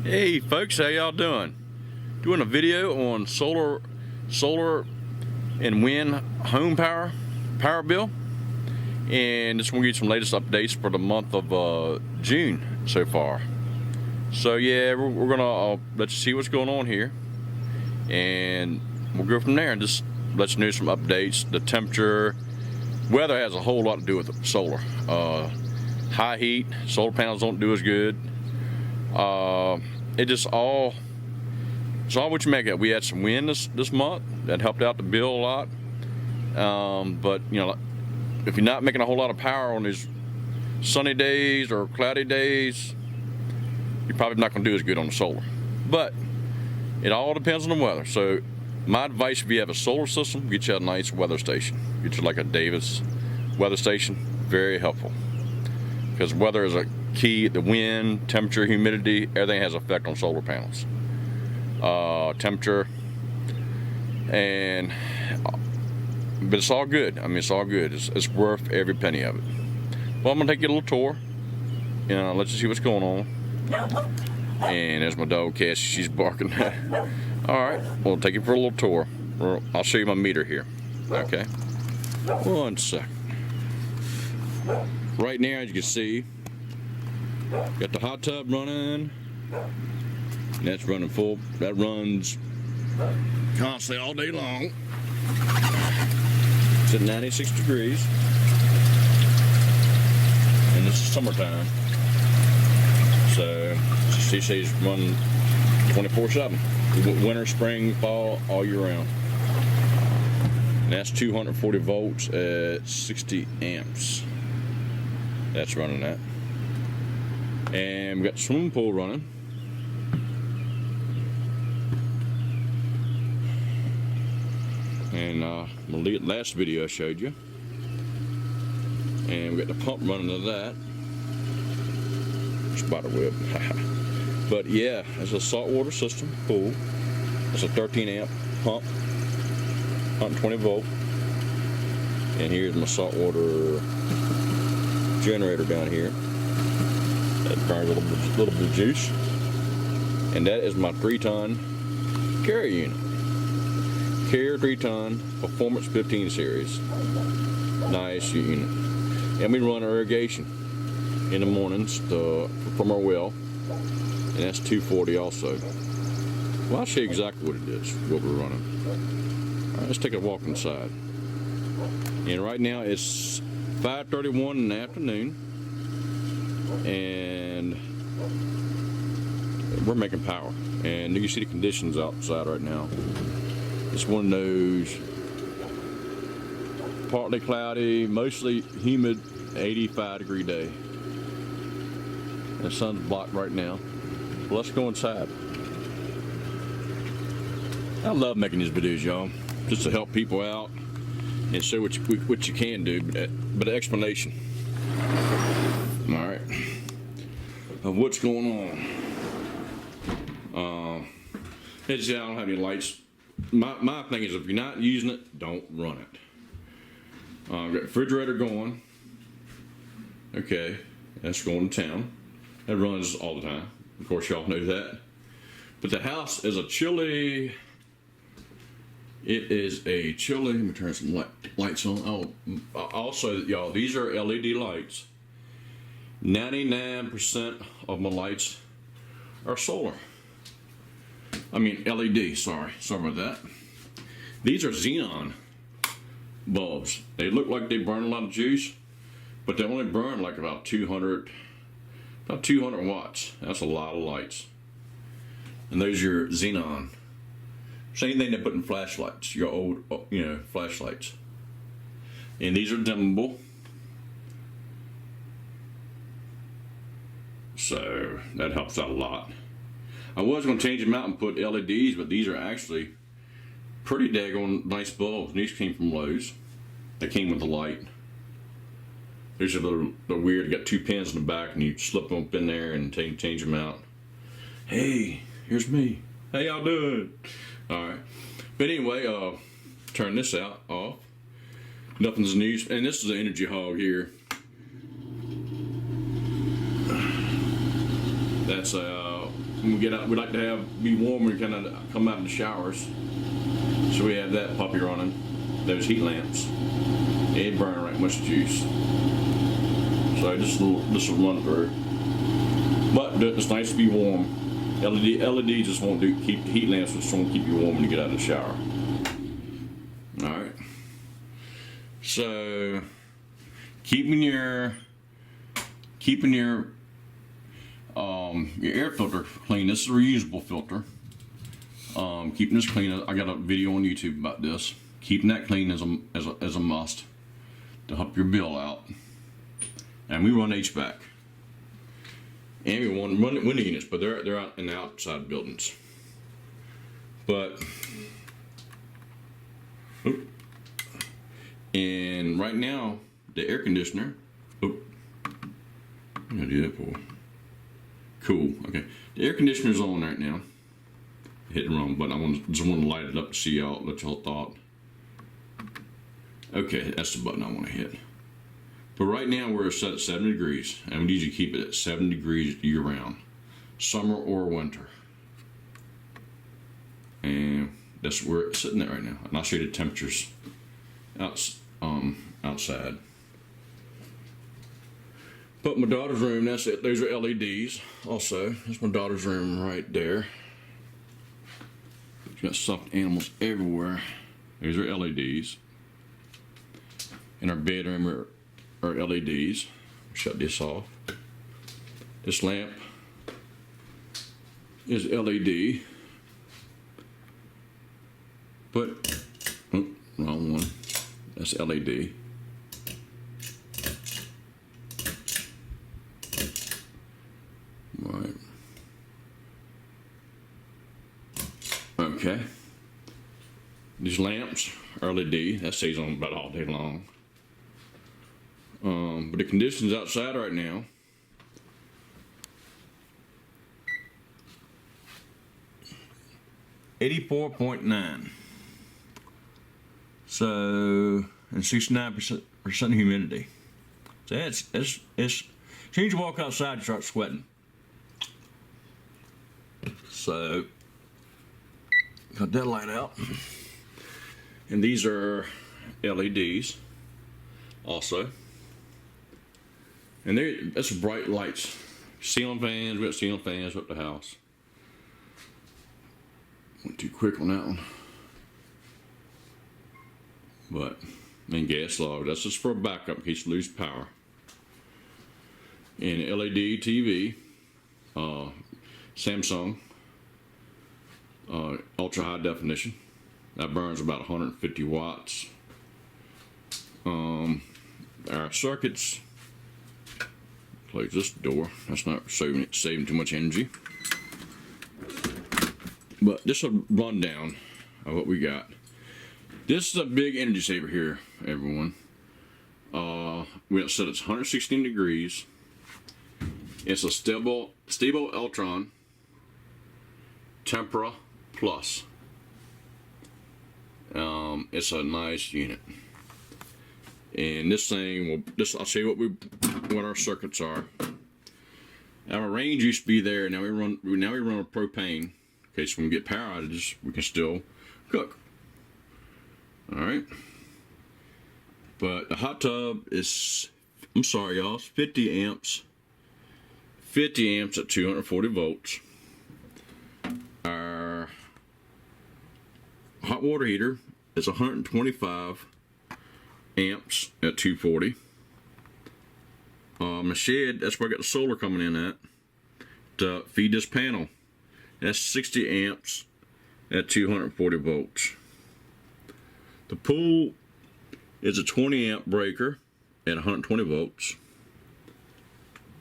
Hey folks, how y'all doing? Doing a video on solar and wind home power bill, and just want to give you some latest updates for the month of June so far. So yeah, we're gonna let you see what's going on here, and we'll go from there and just let you know some updates. The temperature, weather has a whole lot to do with the solar. High heat, solar panels don't do as good. It's all what you make it. We had some wind this month that helped out the bill a lot. But you know, if you're not making a whole lot of power on these sunny days or cloudy days, you're probably not going to do as good on the solar. But it all depends on the weather. So my advice, if you have a solar system, get you a nice weather station. Get you like a Davis weather station. Very helpful, because weather is a key. The wind, temperature, humidity, everything has an effect on solar panels. Temperature, but it's all good. I mean, it's all good. It's worth every penny of it. Well, I'm gonna take you a little tour, and let you see what's going on. And there's my dog Cassie. She's barking. All right, we'll take you for a little tour. I'll show you my meter here. Okay, 1 sec. Right now, as you can see, got the hot tub running, and that's running full. That runs constantly all day long. It's at 96 degrees, and this is summertime, so she says run 24/7, winter, spring, fall, all year round. And that's 240 volts at 60 amps. That's running that. And we got the swimming pool running. And the last video I showed you. And we got the pump running to that. Spider web. But yeah, it's a saltwater system pool. It's a 13 amp pump, 120 volt. And here's my saltwater generator down here. That burns a little bit of juice. And that is my 3-ton carrier unit. Carrier 3-ton Performance 15 series. Nice unit. And we run irrigation in the mornings from our well. And that's 240 also. Well, I'll show you exactly what it is, what we're running. All right, let's take a walk inside. And right now it's 5:31 in the afternoon, and we're making power. And you can see the conditions outside right now. It's one of those partly cloudy, mostly humid, 85-degree day. The sun's blocked right now. Well, let's go inside. I love making these videos, y'all, just to help people out and show what you can do, but an explanation. All right, of what's going on. As I don't have any lights. My thing is, if you're not using it, don't run it. Got refrigerator going. Okay, that's going to town. That runs all the time. Of course, y'all know that. But the house is a chilly. It is a chilly. Let me turn some lights on. Oh, also, y'all, these are LED lights. 99% of my lights are solar. I mean LED. Sorry about that. These are xenon bulbs. They look like they burn a lot of juice, but they only burn like about 200 watts. That's a lot of lights. And those are your xenon. Same thing they put in flashlights, your old, flashlights. And these are dimmable. So that helps out a lot. I was going to change them out and put LEDs, but these are actually pretty daggone nice bulbs. These came from Lowe's. They came with the light. There's a little weird, got 2 pins in the back, and you slip them up in there and change them out. Hey, here's me. How y'all doing? All right. But anyway, turn this off. Nothing's new. And this is an Energy Hog here. That's when we get out, we like to be warm when we kind of come out in the showers. So we have that puppy running, those heat lamps. It burn right much juice. So this will run through. But it's nice to be warm. LED just won't keep the heat lamps, just won't keep you warm when you get out of the shower. All right. So keeping your air filter clean. This is a reusable filter. Keeping this clean. I got a video on YouTube about this. Keeping that clean is a must to help your bill out. And we run HVAC. And we run window units, but they're out in the outside buildings. But and right now the air conditioner. I'm gonna do that for. Cool. Okay. The air conditioner's on right now. Hit the wrong button. I just want to light it up to see what y'all thought. Okay, that's the button I want to hit. But right now we're set at 70 degrees, and we need you to keep it at 70 degrees year round, summer or winter. And that's where it's sitting there right now. And I'll show you the temperatures outside. But my daughter's room, that's it. Those are LEDs. Also, that's my daughter's room right there. She's got stuffed animals everywhere. These are LEDs. In our bedroom are LEDs. Shut this off. This lamp is LED. But, oh, wrong one. That's LED. Right. Okay. These lamps are LED. That stays on about all day long. But the conditions outside right now, (84.9). So, and 69% humidity. So it's as soon as you walk outside, you start sweating. So, got that light out. And these are LEDs also. And that's bright lights. Ceiling fans, we got ceiling fans up the house. Went too quick on that one. But, and gas log, that's just for a backup in case you lose power. And LED TV, Samsung, ultra high definition. That burns about 150 watts. Our circuits, close this door. That's not saving too much energy. But this is a rundown of what we got. This is a big energy saver here, everyone. We have set it's 116 degrees. It's a stable Electron Tempera Plus. It's a nice unit. And this thing I'll show you what our circuits are. Our range used to be there. Now we run a propane. In case when we get power outages, we can still cook. All right. But the hot tub is, I'm sorry y'all, it's 50 amps. 50 amps at 240 volts. Our hot water heater is 125 amps at 240. My shed, that's where I got the solar coming in at to feed this panel. That's 60 amps at 240 volts. The pool is a 20 amp breaker at 120 volts.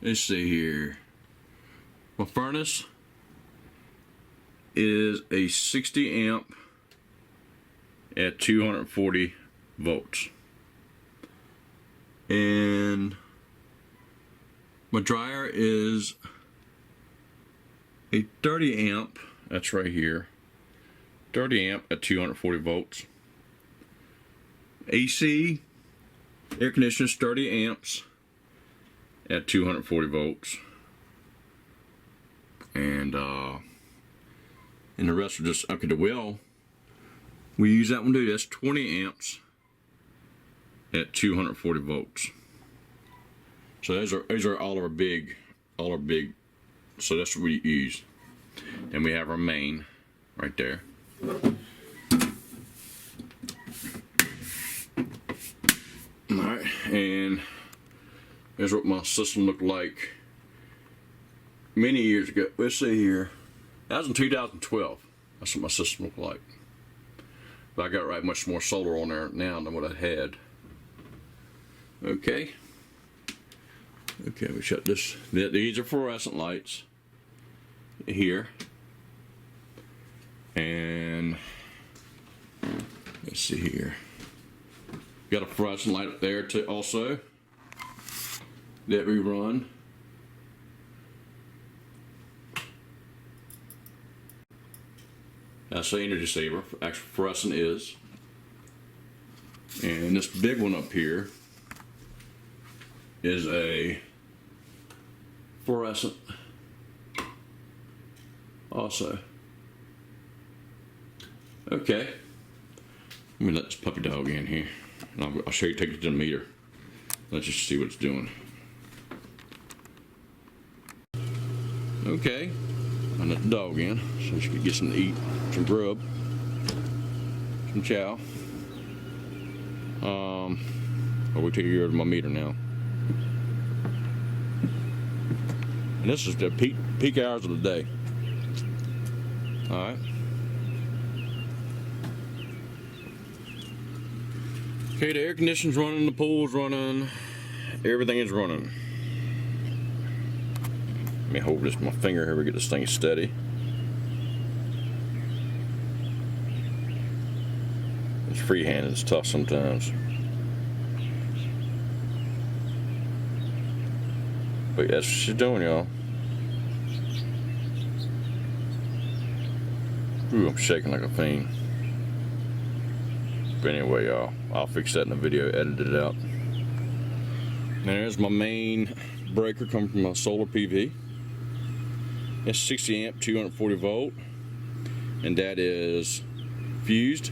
Let's see here. My furnace is a 60 amp at 240 volts. And my dryer is a 30 amp, that's right here, 30 amp at 240 volts. AC, air conditioner is 30 amps at 240 volts. and the rest are just, okay, the well, we use that one too. That's 20 amps at 240 volts. So those are all our big, so that's what we use. And we have our main right there. Alright, and here's what my system looked like many years ago. Let's see here. That was in 2012. That's what my system looked like. But I got right much more solar on there now than what I had. Okay. Okay, we shut this. These are fluorescent lights here. And let's see here. Got a fluorescent light up there too also that we run. That's the energy saver. Actually, fluorescent is. And this big one up here is a fluorescent also. Okay. Let me let this puppy dog in here. And I'll show you, take it to the meter. Let's just see what it's doing. Okay. I let the dog in so she could get some to eat, some grub, some chow. We'll take care of my meter now. And this is the peak hours of the day. Alright. Okay, the air conditioning's running, the pool's running, everything is running. Let me hold this with my finger here, we get this thing steady. It's freehanded, it's tough sometimes. But that's what she's doing, y'all. Ooh, I'm shaking like a fiend. But anyway, y'all, I'll fix that in the video, edit it out. Now there's my main breaker coming from my solar PV. It's 60 amp, 240 volt, and that is fused.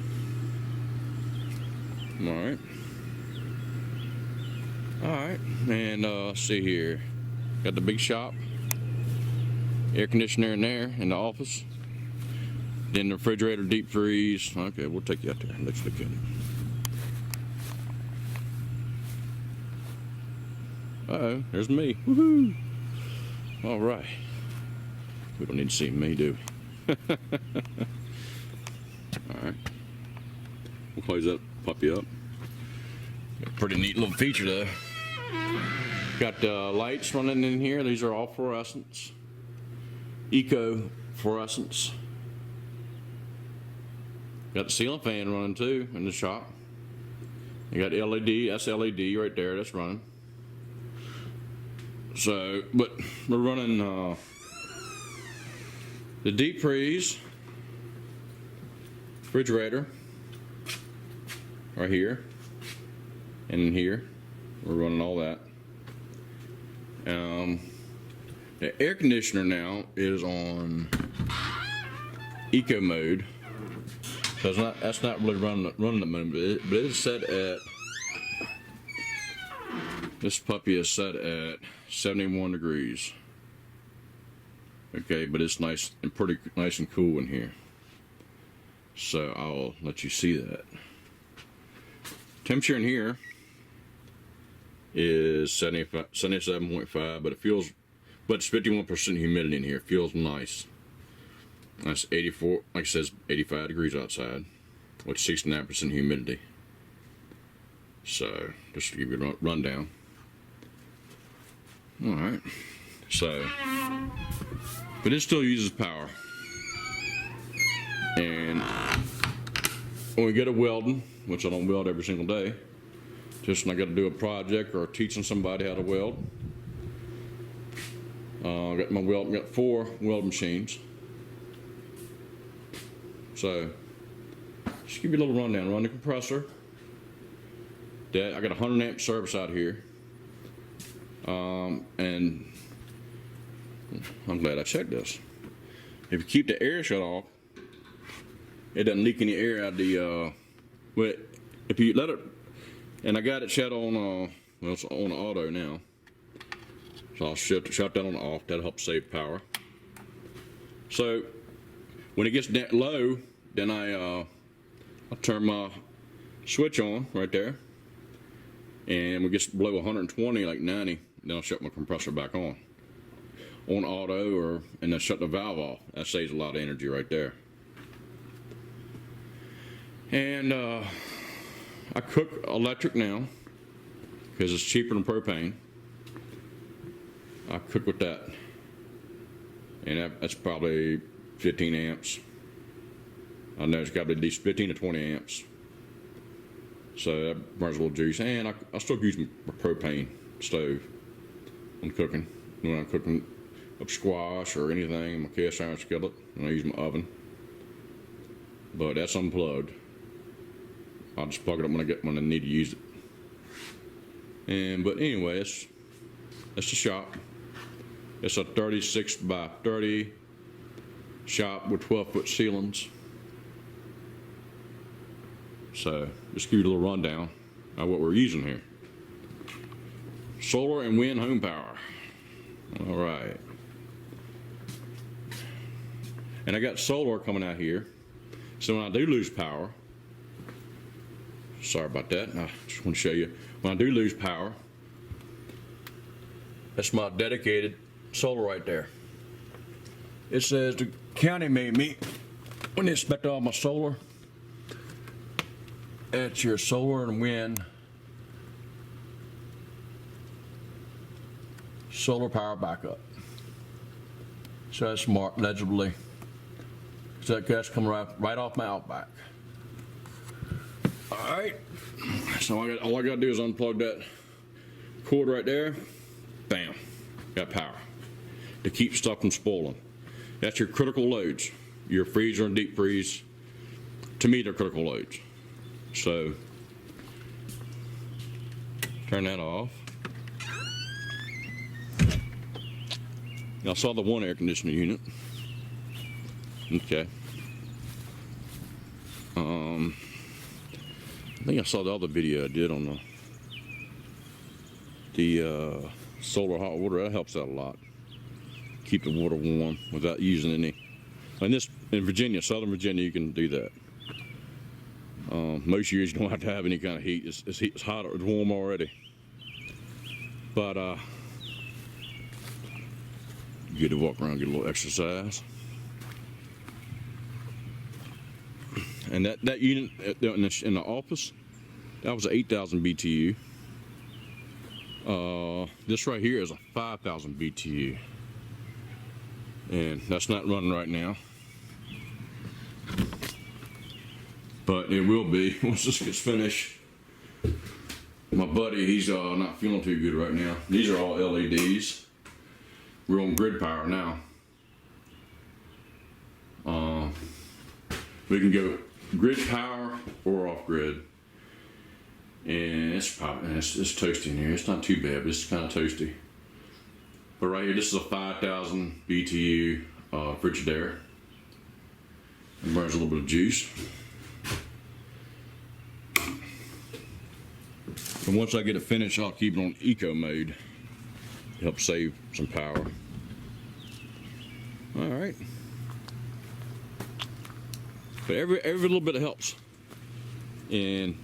Alright. Alright, and let's see here. Got the big shop, air conditioner in there in the office. Then the refrigerator, deep freeze. Okay, we'll take you out there. Let's look at it. Uh-oh, there's me. Woohoo! All right. We don't need to see me, do we? All right. We'll close that puppy up. Got a pretty neat little feature though. Got lights running in here. These are all fluorescents. Eco fluorescents. Got the ceiling fan running too in the shop. You got LED, that's LED right there, that's running. So, but we're running the deep freeze, refrigerator, right here, and in here. We're running all that. The air conditioner now is on eco mode. So that's not really running at the moment, but it is set at, this puppy is set at 71 degrees. Okay, but it's nice and pretty nice and cool in here. So I'll let you see that. Temperature in here is 77.5, but it feels, but it's 51% humidity in here. It feels nice. That's 84, like it says, 85 degrees outside with 69% humidity. So, just to give you a rundown. Alright. So, but it still uses power. And when we go to welding, which I don't weld every single day, just when I got to do a project or teaching somebody how to weld, I got 4 weld machines. So, just give you a little rundown. Run the compressor. I got a 100 amp service out here. And I'm glad I checked this. if you keep the air shut off, it doesn't leak any air out the, well, if you let it, and I got it shut on, well, it's on auto now. So I'll shut that on off, that'll help save power. So when it gets that low, then I'll turn my switch on right there. And when it gets below 120, like 90, then I'll shut my compressor back on auto, and then shut the valve off. That saves a lot of energy right there. And I cook electric now because it's cheaper than propane. I cook with that, and that's probably 15 amps. I know it's got to be at least 15 to 20 amps. So that burns a little juice, and I still use my propane stove when cooking. When I'm cooking up squash or anything, my cast iron skillet, and I use my oven. But that's unplugged. I'll just plug it up when I need to use it. But anyway, it's the shop. It's a 36 by 30 shop with 12-foot ceilings. So just give you a little rundown of what we're using here. Solar and wind home power. All right. And I got solar coming out here. So when I do lose power, sorry about that, I just want to show you. When I do lose power, that's my dedicated solar right there. It says the county made me, when they inspect all my solar, it's your solar and wind solar power backup. So that's marked legibly. So that's coming right off my OutBack. All right. So all I got to do is unplug that cord right there. Bam. Got power to keep stuff from spoiling. That's your critical loads. Your freezer and deep freeze. To me, they're critical loads. So turn that off. Now I saw the one air conditioner unit. Okay. I think I saw the other video I did on the solar hot water. That helps out a lot. Keep the water warm without using any. In Virginia, Southern Virginia, you can do that. Most years you don't have to have any kind of heat. It's hot, it's warm already. But good to walk around, get a little exercise. And that unit in the office, that was 8,000 BTU. This right here is a 5,000 BTU. And that's not running right now. But it will be once this gets finished. My buddy, he's not feeling too good right now. These are all LEDs. We're on grid power now. We can go grid power or off grid. And it's toasty in here. It's not too bad, but it's kind of toasty. But right here, this is a 5,000 BTU Frigidaire. It burns a little bit of juice. And once I get it finished, I'll keep it on eco mode to help save some power. All right. But every little bit helps. And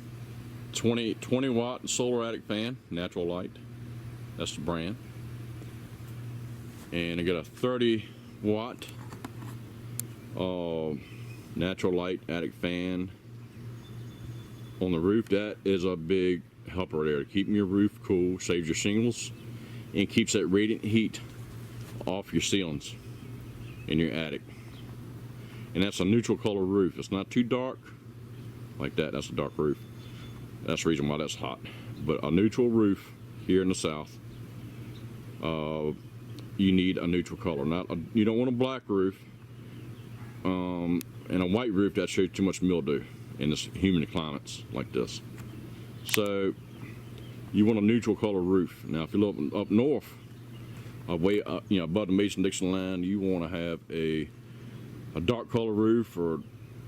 20 watt solar attic fan, natural light. That's the brand. And I got a 30 watt natural light attic fan on the roof. That is a big helper there, keeping your roof cool, saves your shingles, and keeps that radiant heat off your ceilings in your attic. And that's a neutral color roof. It's not too dark like that. That's a dark roof. That's the reason why that's hot. But a neutral roof here in the south, you need a neutral color. You don't want a black roof and a white roof. That shows too much mildew in this humid climates like this. So you want a neutral color roof. Now if you live up north, way up, above the Mason-Dixon line, you want to have a a dark color roof, or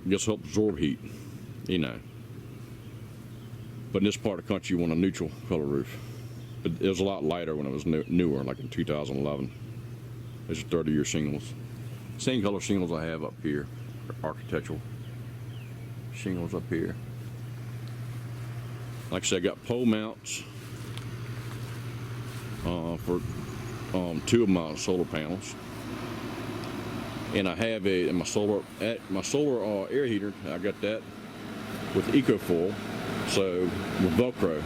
just help absorb heat, you know. But in this part of the country, you want a neutral color roof. But it was a lot lighter when it was newer, like in 2011. These are 30-year shingles. Same color shingles I have up here, architectural shingles up here. Like I said, I got pole mounts for 2 of my solar panels, and I have my solar air heater. I got that with EcoFoil, so with Velcro.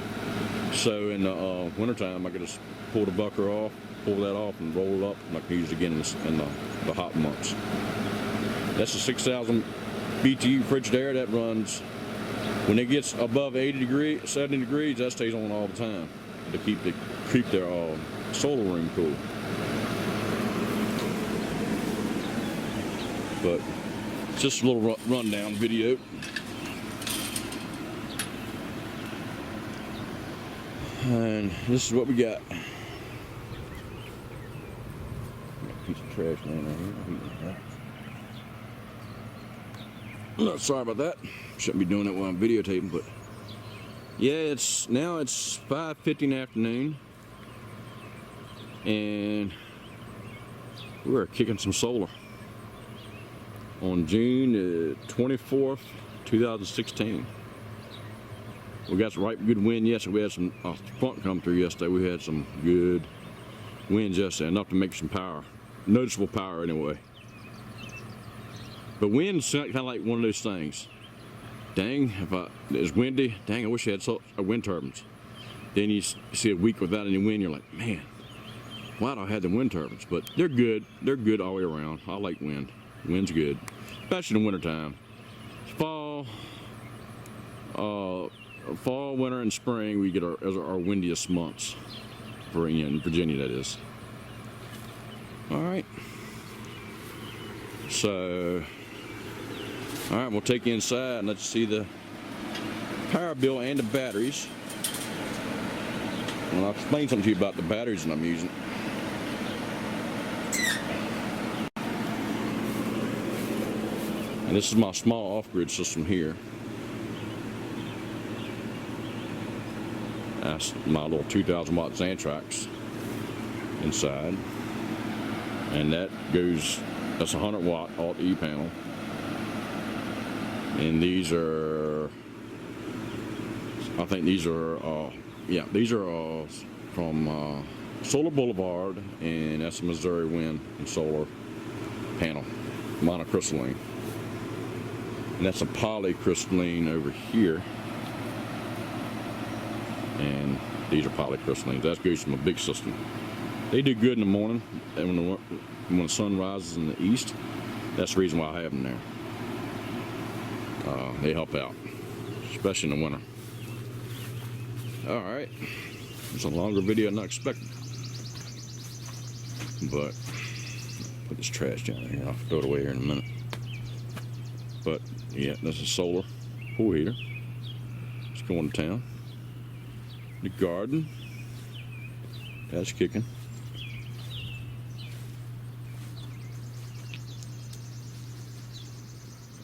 So in the wintertime, I can just pull the Velcro off, pull that off, and roll it up, and I can use it again in the hot months. That's a 6,000 BTU frigid air that runs. When it gets above 80 degrees, 70 degrees, that stays on all the time to keep their solar room cool. But it's just a little rundown video. And this is what we got. Got a piece of trash laying right here. Sorry about that. Shouldn't be doing it while I'm videotaping, but yeah, it's 5:50 in the afternoon, and we're kicking some solar on June 24th, 2016. We got some right good wind yesterday. We had some front come through yesterday. We had some good winds yesterday, enough to make some power, noticeable power anyway. But wind's kind of like one of those things. Dang, if it's windy, dang, I wish I had wind turbines. Then you see a week without any wind, you're like, man, why do I have the wind turbines? But they're good. They're good all the way around. I like wind. Wind's good, especially in the wintertime. Fall, winter, and spring, we get our windiest months in Virginia, that is. All right. So, all right, we'll take you inside and let you see the power bill and the batteries. And I'll explain something to you about the batteries that I'm using. And this is my small off-grid system here. That's my little 2,000 watt Xantrax inside. And that's a 100 watt alt E panel. And these are, I think these are, these are from Solar Boulevard, and that's a Missouri Wind and Solar panel, monocrystalline. And that's a polycrystalline over here. And these are polycrystallines. That goes from a big system. They do good in the morning, and when the sun rises in the east. That's the reason why I have them there. They help out, especially in the winter. All right, it's a longer video than I expected, but put this trash down here. I'll throw it away here in a minute. But yeah, this is solar pool heater. It's going to town. The garden, that's kicking.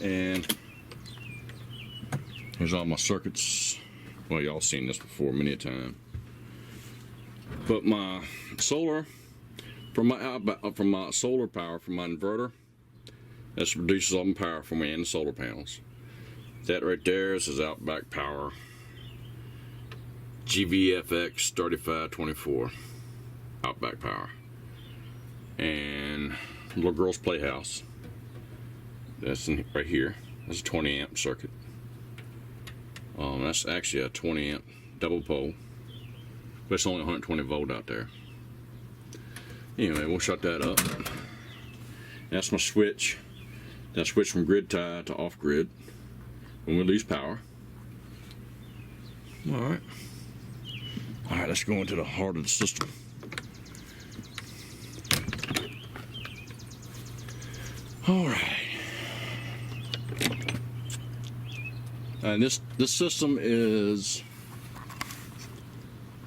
And here's all my circuits. Well, y'all seen this before many a time. But my solar, from my solar power, from my inverter, that produces all my power for me and the solar panels. That right there is OutBack power. GVFX 3524 OutBack power. And little girl's playhouse. That's right here. That's a 20 amp circuit. That's actually a 20 amp double pole, but it's only 120 volt out there. Anyway, we'll shut that up. That's my switch. That switch from grid tie to off grid when we lose power. All right. All right, let's go into the heart of the system. All right. And this system is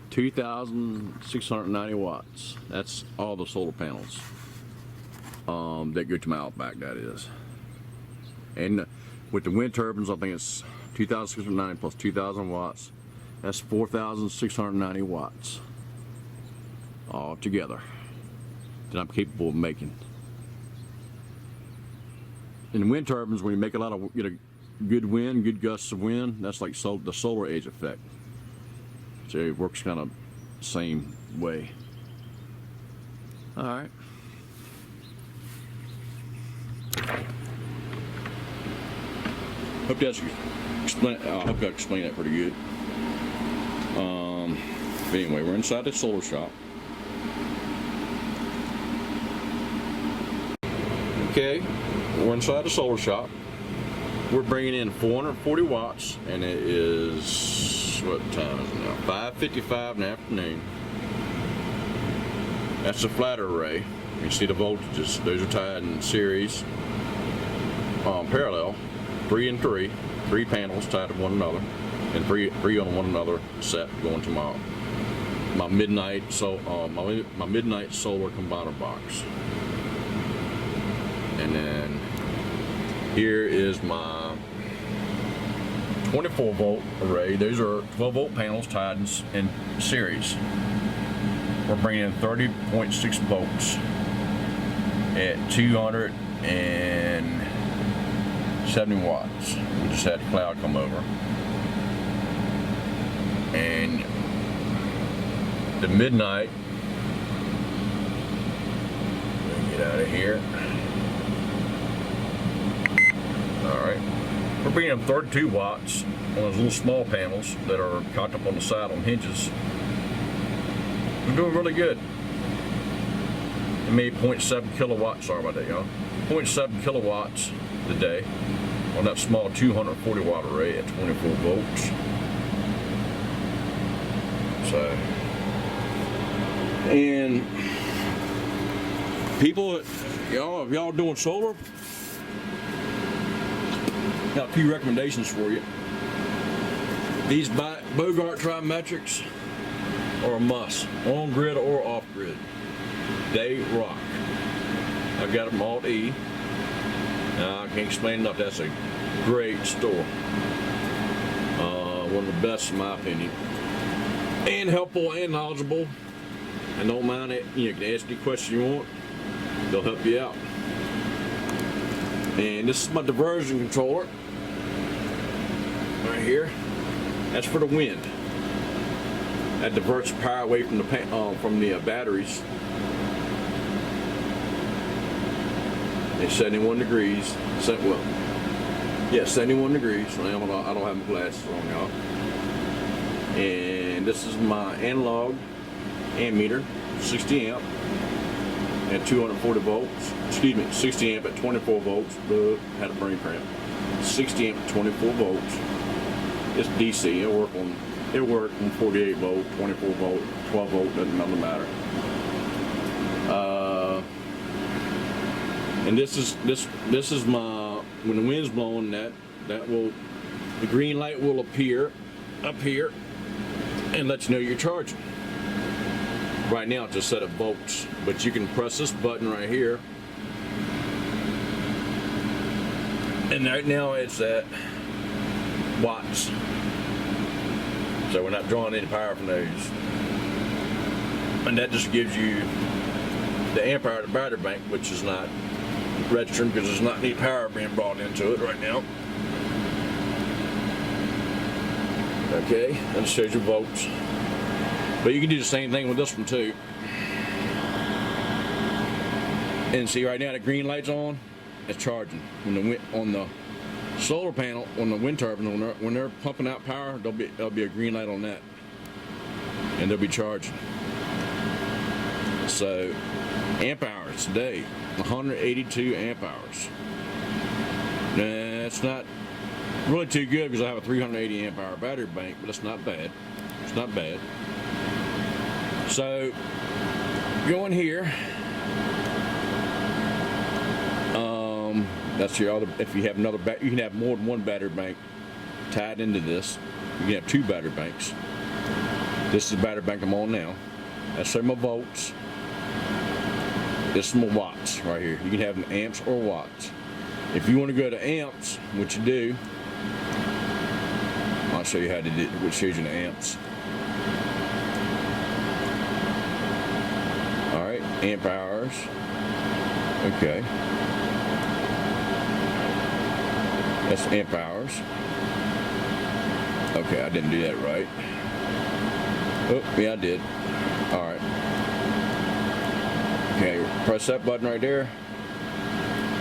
2,690 watts. That's all the solar panels that go to my OutBack, that is. And with the wind turbines, I think it's 2,690 plus 2,000 watts. That's 4,690 watts all together that I'm capable of making. In the wind turbines, when you make a lot of, get a good wind, good gusts of wind, that's like the solar age effect. So it works kind of the same way. All right. Hope that's explain. I hope I explained that pretty good. But anyway, we're inside the solar shop. Okay, we're inside the solar shop. We're bringing in 440 watts, and it is, what time is it now? 5:55 in the afternoon. That's a flat array. You can see the voltages. Those are tied in series, parallel, 3 and 3, 3 panels tied to one another, and three on one another set going to my MidNite my MidNite solar combiner box. And then here is my 24 volt array. Those are 12 volt panels tied in series. We're bringing in 30.6 volts at 270 watts. We just had a cloud come over. And the MidNite, let me get out of here. Alright, we're bringing in 32 watts on those little small panels that are cocked up on the side on hinges. We're doing really good. It made 0.7 kilowatts, sorry about that, y'all. 0.7 kilowatts today on that small 240 watt array at 24 volts. So, and people, y'all, if y'all doing solar, got a few recommendations for you. These Bogart trimetrics are a must, on grid or off grid. They rock. I've got them Alt E. Now, I can't explain enough. That's a great store. One of the best in my opinion. And helpful and knowledgeable. And don't mind it. You can ask any question you want. They'll help you out. And this is my diversion controller. Right here. That's for the wind. That diverts power away from the batteries. It's 71 degrees. 71 degrees. So I don't have my glasses on, y'all. And this is my analog ammeter, 60 amp at 240 volts. Excuse me, 60 amp at 24 volts. Had a brain cramp. 60 amp at 24 volts. It's DC. It'll work on 48 volt, 24 volt, 12 volt. Doesn't matter. And this is my, when the wind's blowing, the green light will appear up here and let you know you're charging. Right now it's a set of volts, but you can press this button right here, and right now it's at watts. So we're not drawing any power from those. And that just gives you the amp hour of the battery bank, which is not registering because there's not any power being brought into it right now. Okay, that shows you volts. But you can do the same thing with this one too. And see right now the green light's on, it's charging. On the solar panel, on the wind turbine, when they're pumping out power, there'll be a green light on that. And they'll be charging. So, amp hours today, 182 amp hours. That's not really too good because I have a 380 amp hour battery bank, but it's not bad. It's not bad. So, go in here. That's your other. If you have another, you can have more than one battery bank tied into this. You can have 2 battery banks. This is the battery bank I'm on now. That's my volts. This is my watts right here. You can have them amps or watts. If you want to go to amps, which you do, I'll show you how to do it, which shows you the amps. All right, amp hours. Okay. That's amp hours. Okay, I didn't do that right. Oh, yeah, I did. All right. Okay, press that button right there.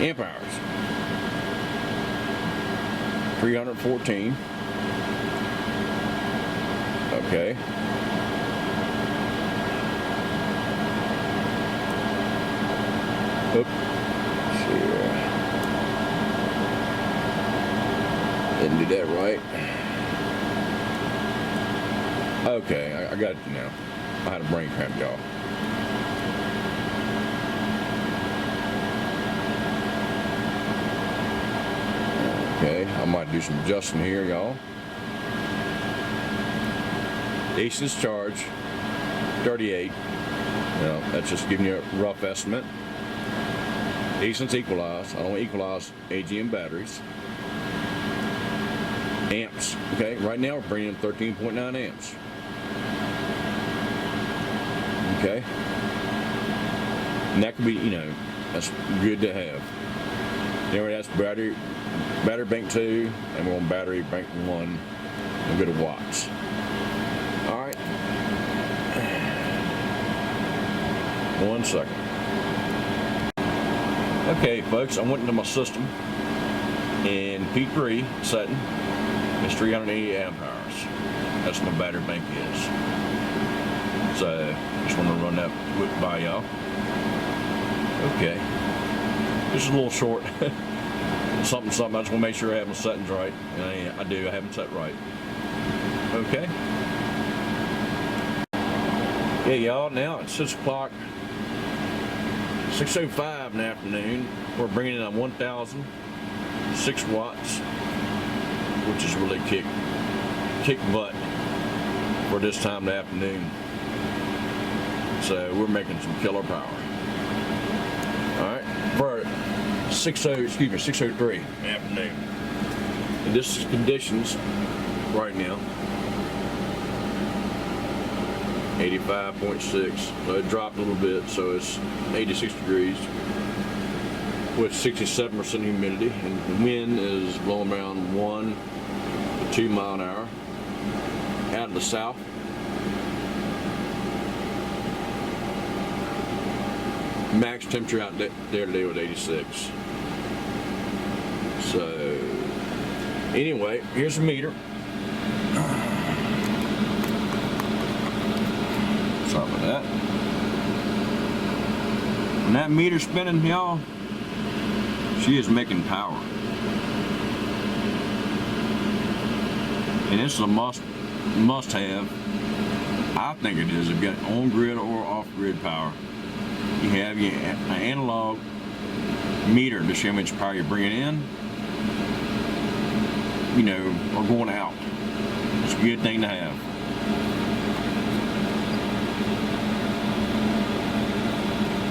Amp hours. 314. Okay. Oop. Let's see here. Didn't do that right. Okay, I got it now. I had a brain cramp, y'all. Okay, I might do some adjusting here, y'all. AC discharge, 38. Now, that's just giving you a rough estimate. AC's equalized. I don't equalize AGM batteries. Amps. Okay, right now we're bringing in 13.9 amps. Okay. And that could be, you know, that's good to have. Anyway, that's battery bank 2, and we're on battery bank 1. We'll go to watts. All right. 1 second. Okay, folks, I went into my system, and P3 setting is 380 amp hours. That's what my battery bank is. So, just want to run that by y'all. Okay. This is a little short. something. I just want to make sure I have my settings right. And I do. I have them set right. Okay. Yeah, y'all. Now it's 6 o'clock. 6:05 in the afternoon. We're bringing in 1,006 watts, which is really kick butt for this time of the afternoon. So we're making some killer power. All right, for 6:03 in the afternoon. And this is conditions right now. 85.6. So it dropped a little bit, so it's 86 degrees with 67% humidity, and the wind is blowing around 1 to 2 miles an hour out of the south. Max temperature out there today was 86. So anyway, here's the meter. Sorry about that. When that meter's spinning, y'all, she is making power. And this is a must have. I think it is. If you got on-grid or off-grid power. You have your analog meter to show how much power you're bringing in, you know, or going out. It's a good thing to have.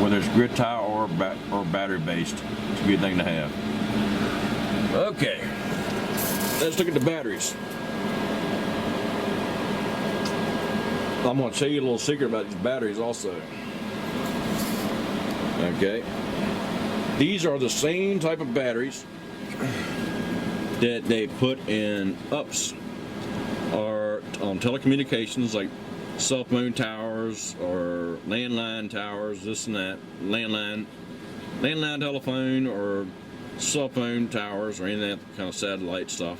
Whether it's grid tie or battery based, it's a good thing to have. Okay, let's look at the batteries. I'm going to tell you a little secret about these batteries also. Okay, these are the same type of batteries that they put in ups or on telecommunications, like cell phone towers or landline towers, this and that, landline telephone or cell phone towers or any of that kind of satellite stuff.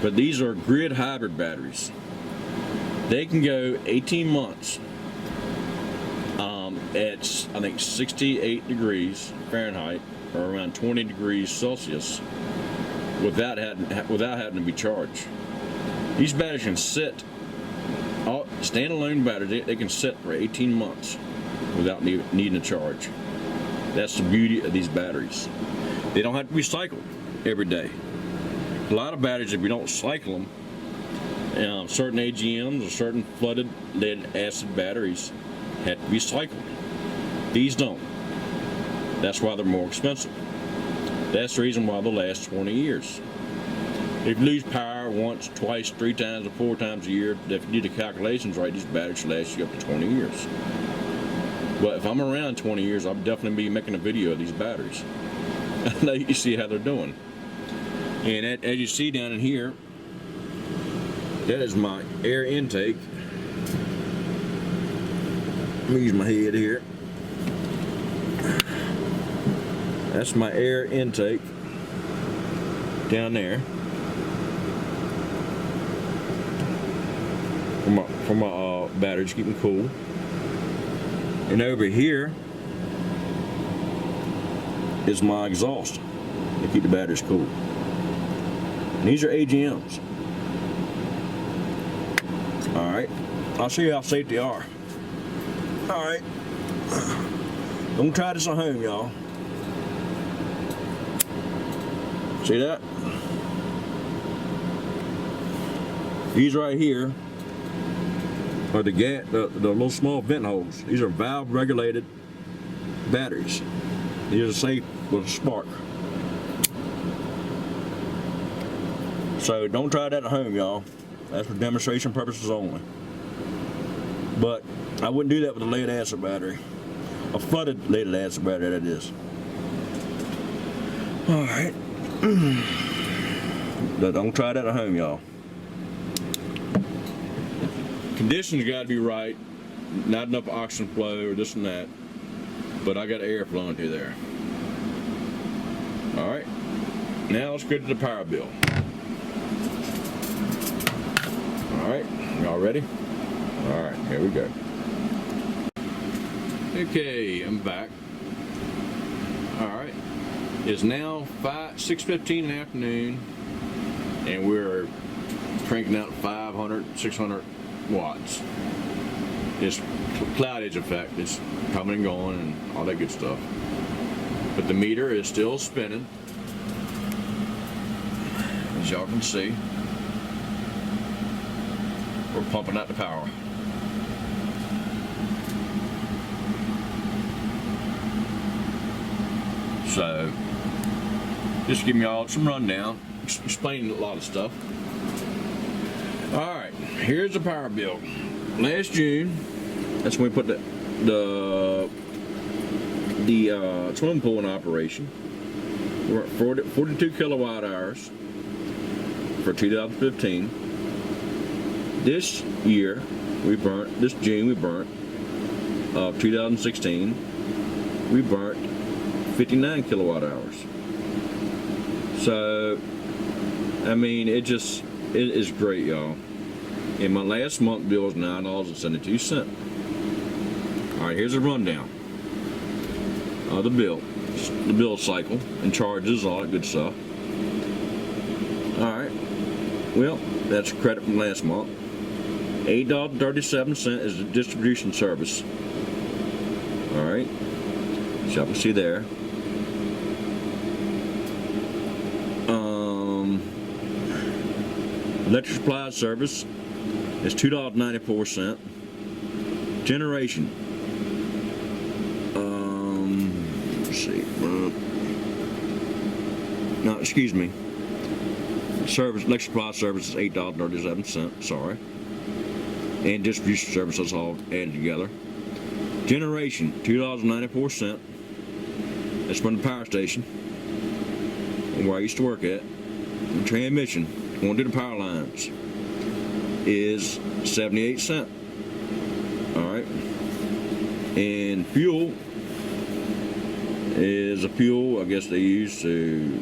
But these are grid hybrid batteries. They can go 18 months at, I think, 68 degrees Fahrenheit or around 20 degrees Celsius without having to be charged. These batteries can sit, standalone batteries, they can sit for 18 months without needing a charge. That's the beauty of these batteries. They don't have to be cycled every day. A lot of batteries, if you don't cycle them, certain AGMs or certain flooded lead acid batteries have to be cycled. These don't. That's why they're more expensive. That's the reason why they last 20 years. If you lose power once, twice, 3 times, or 4 times a year, if you do the calculations right, these batteries last you up to 20 years. But if I'm around 20 years, I'll definitely be making a video of these batteries. Let you see how they're doing. And as you see down in here, that is my air intake. Let me use my head here. That's my air intake down there for my batteries, keep them cool. And over here is my exhaust to keep the batteries cool. And these are AGMs. All right, I'll show you how safe they are. All right, don't try this at home, y'all. See that? These right here are the little small vent holes. These are valve regulated batteries. These are safe with a spark. So don't try that at home, y'all. That's for demonstration purposes only. But I wouldn't do that with a lead acid battery. A flooded lead acid battery, that is. All right. But don't try that at home, y'all. Conditions got to be right. Not enough oxygen flow or this and that. But I got air flowing through there. All right. Now let's get to the power bill. All right. Y'all ready? All right. Here we go. Okay, I'm back. All right. It's now 6:15 in the afternoon, and we're cranking out 500, 600 watts. It's cloud edge effect. It's coming and going and all that good stuff. But the meter is still spinning, as y'all can see. We're pumping out the power. So, just giving y'all some rundown, explaining a lot of stuff. All right, here's the power bill. Last June, that's when we put the swimming pool in operation. We're at 42 kilowatt hours for 2015. This June we burnt, of 2016, we burnt 59 kilowatt hours. So, I mean, it is great, y'all. And my last month bill is $9.72. All right, here's a rundown of the bill cycle and charges, all that good stuff. All right, well, that's credit from last month. $8.37 is the distribution service. All right, so y'all can see there. Electric supply service is $2.94. Generation. Let's see. No, excuse me. Electric supply service is $8.37. Sorry. And distribution service, that's all added together. Generation, $2.94. That's from the power station, where I used to work at. And transmission, going to the power lines, is 78 cents. All right. And fuel is a fuel I guess they use to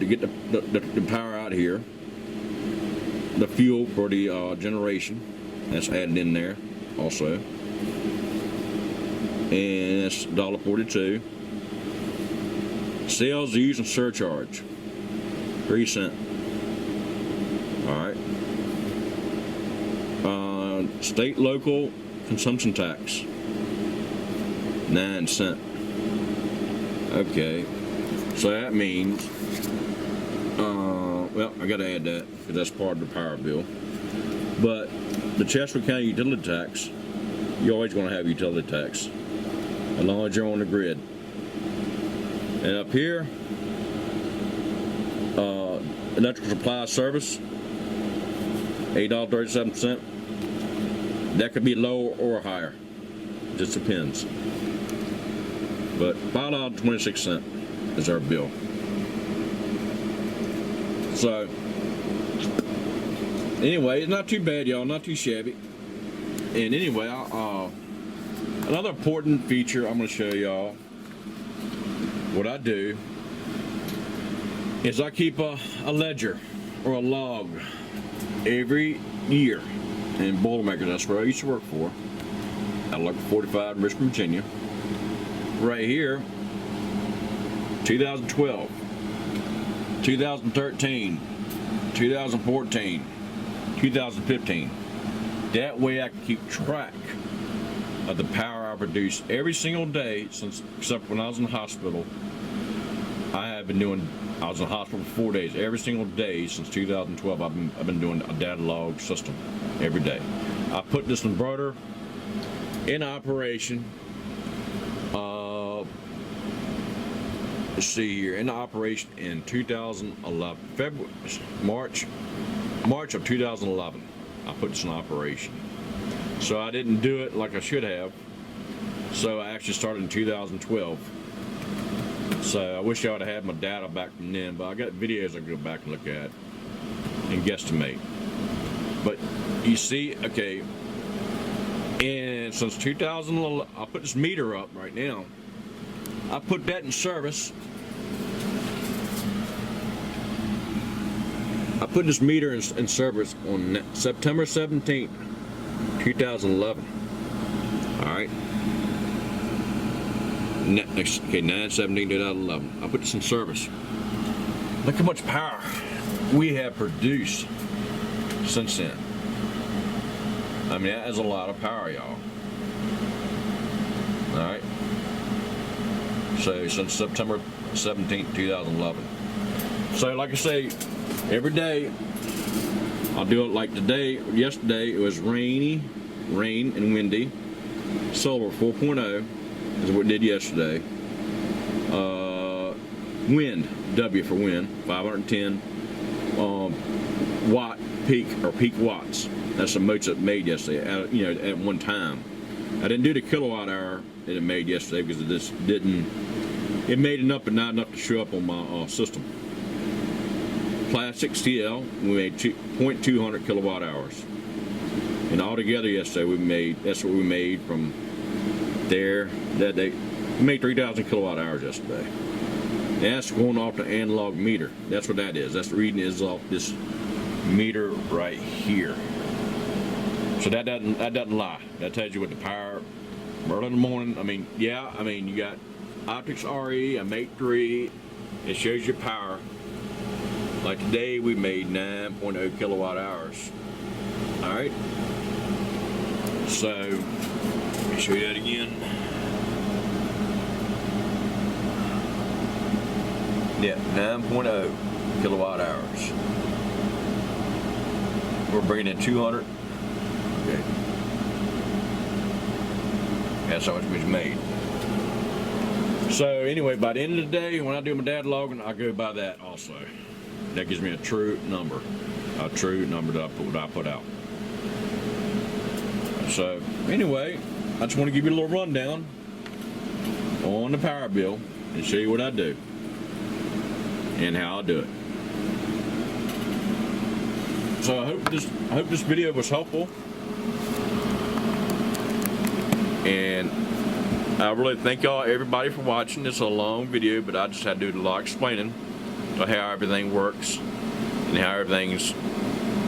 get the power out here. The fuel for the generation, that's added in there also. And that's $1.42. Sales, use, and surcharge, 3 cents. All right. State local consumption tax, 9 cents. Okay, so that means, well, I got to add that because that's part of the power bill. But the Chester County utility tax, you're always going to have utility tax. as long as you're on the grid. And up here, electrical supply service, $8.37. That could be lower or higher, just depends. But $5.26 is our bill. So anyway, it's not too bad, y'all, not too shabby. And anyway, another important feature I'm going to show y'all. What I do is I keep a ledger or a log every year in Boilermaker. That's where I used to work for. I worked for 45 in Richmond, Virginia. Right here, 2012, 2013, 2014, 2015. That way I can keep track of the power I produce every single day since, except when I was in the hospital. I was in the hospital for 4 days. Every single day since 2012, I've been doing a data log system every day. I put this inverter in operation. Let's see here, in operation in 2011, March of 2011. I put this in operation. So I didn't do it like I should have. So I actually started in 2012. So I wish I would have had my data back from then, but I got videos I can go back and look at and guesstimate. But you see, okay, and since 2011, I'll put this meter up right now. I put that in service. I put this meter in service on September 17th, 2011. All right. Okay, 9/17/2011. I put this in service. Look how much power we have produced since then. I mean, that is a lot of power, y'all. All right. So since September 17th, 2011. So like I say, every day I'll do it. Like yesterday it was rain and windy. Solar 4.0 is what we did yesterday. Wind, W for wind, 510 watt peak watts. That's the most it made yesterday. At one time. I didn't do the kilowatt hour that it made yesterday because it just didn't. It made enough, but not enough to show up on my system. Plastic CL, we made 0.200 kilowatt hours. And altogether yesterday that's what we made from there that day. We made 3,000 kilowatt hours yesterday. And that's going off the analog meter. That's what that is. That's the reading is off this meter right here. So that doesn't lie. That tells you what the power early in the morning. You got Optics RE, a Make 3. It shows your power. Like today, we made 9.0 kilowatt hours. All right. So let me show you that again. Yeah, 9.0 kilowatt hours. We're bringing in 200. Okay. That's how much we made. So anyway, by the end of the day, when I do my data logging, I go by that also. That gives me a true number that I put out. So anyway, I just want to give you a little rundown on the power bill and show you what I do and how I do it. So I hope this video was helpful, and I really thank everybody for watching. This is a long video, but I just had to do a lot of explaining to how everything works and how everything's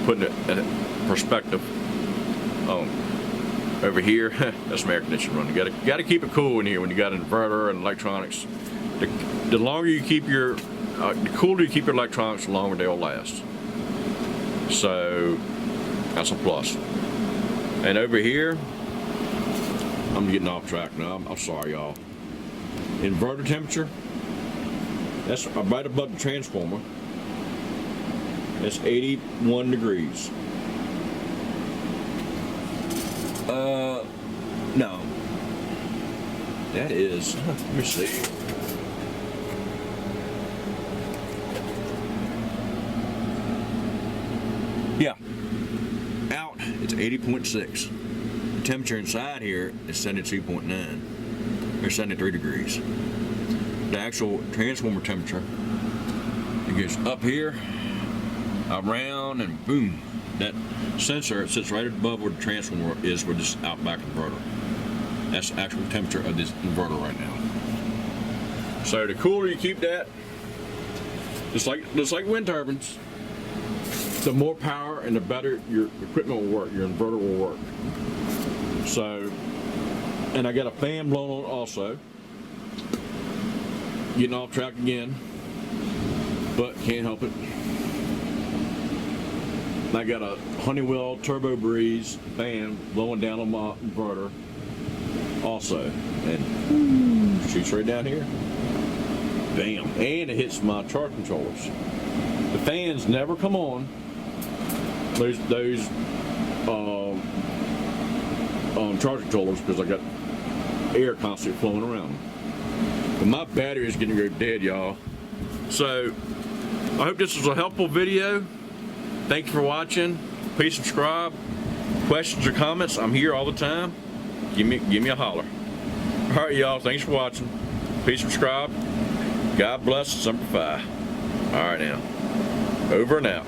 put in perspective. Over here, that's my air conditioner running. You gotta keep it cool in here when you got an inverter and electronics. The longer you keep the cooler you keep your electronics, the longer they'll last. So that's a plus. And over here, I'm getting off track now. I'm sorry, y'all. Inverter temperature, that's right above the transformer. That's 81 degrees. No. That is, let me see. Yeah, out it's 80.6. The temperature inside here is 72.9 or 73 degrees. The actual transformer temperature, it gets up here, around, and boom. That sensor sits right above where the transformer is with this OutBack inverter. That's the actual temperature of this inverter right now. So the cooler you keep that, just like wind turbines, the more power and the better your equipment will work, your inverter will work. So, and I got a fan blown on also. Getting off track again, but can't help it. I got a Honeywell Turbo Breeze fan blowing down on my inverter also, and shoots right down here. Bam! And it hits my charge controllers. The fans never come on. Those charge controllers, because I got air constantly flowing around. But my battery is getting to go dead, y'all. So I hope this was a helpful video. Thank you for watching. Please subscribe. Questions or comments, I'm here all the time. Give me a holler. All right, y'all. Thanks for watching. Please subscribe. God bless Semper Fi. All right, now. Over and out.